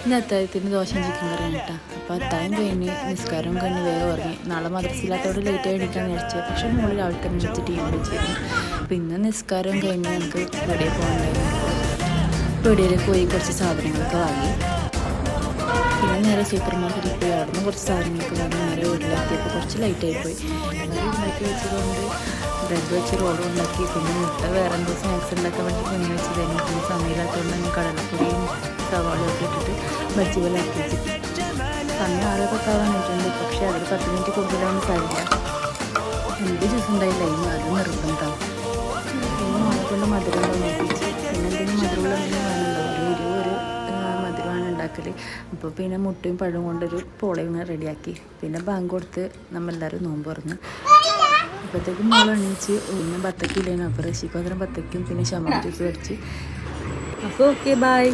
ഇന്ന് അത്താഴത്തിന് ദോശയും ചിക്കൻ കറിയാണ് കേട്ടോ. അപ്പോൾ അത്താഴം കഴിഞ്ഞ് നിസ്കാരം കഴിഞ്ഞ് വേഗം ഉറങ്ങി. നാളെ മദ്രസയില്ലാത്തതോട് ലേറ്റായി എണീക്കാന്ന് വിചാരിച്ചത്. പക്ഷേ മോള് രാവിലെ തന്നെ വിളിച്ച് ടീം വിളിച്ചിരുന്നു. അപ്പോൾ ഇന്ന് നിസ്കാരം കഴിഞ്ഞ് ഞങ്ങൾക്ക് പീടികയിൽ പോകണ്ടായിരുന്നു. പീടികയിൽ പോയി കുറച്ച് സാധനങ്ങളൊക്കെ വാങ്ങി. പിന്നെ നേരെ സൂപ്പർ മാർക്കറ്റിൽ പോയി അവിടെ നിന്ന് കുറച്ച് സാധനങ്ങളൊക്കെ വാങ്ങി നേരെ വീട്ടിലെത്തിയപ്പോൾ കുറച്ച് ലൈറ്റായി പോയി. എല്ലാവരും ഉണ്ടാക്കി വെച്ചതുകൊണ്ട് ബ്രെഡ് വെച്ച് റോളും ഉണ്ടാക്കി. പിന്നെ മുട്ട വേറെ എന്തോ സ്നാക്സ് ഉണ്ടാക്കാൻ വേണ്ടി കുഞ്ഞു വെച്ച് കഴിഞ്ഞു. പിന്നെ സമയമില്ലാത്തതുകൊണ്ട് തന്നെ കടലപ്പൊടിയും സവാളയൊക്കെ ഇട്ടിട്ട് ബജ്ജി പോലെ ആക്കി വെച്ചിട്ട് സമയം 6:10 ആവാനായിട്ടുണ്ട്. പക്ഷേ അതിൽ 10 മിനിറ്റ് കൂടുതലാണെന്ന് സാരില്ല. എന്ത് ജ്യൂസ് ഉണ്ടായില്ല ഇന്ന് അത് നിർബന്ധം. പിന്നെ മോളെ കൊണ്ട് മധുരം നോക്കിച്ച് പിന്നെ എന്തെങ്കിലും മധുരമുള്ള എന്തെങ്കിലും വേണമല്ലോ. ഒരു മധുരമാണ് ഉണ്ടാക്കൽ. അപ്പോൾ പിന്നെ മുട്ടയും പഴവും കൊണ്ടൊരു പോളയും റെഡിയാക്കി. പിന്നെ ബാങ്ക് കൊടുത്ത് നമ്മളെല്ലാവരും നോമ്പ് തുറന്ന്. അപ്പോഴത്തേക്കും മോൾ എണീച്ച് പിന്നെ ബത്തക്കില്ലേനും. അപ്പോൾ റഷിക്ക് പകരം ബത്തക്കും പിന്നെ ഷമാ ജ്യൂസ് കഴിച്ച്. അപ്പോൾ ഓക്കെ ബൈ.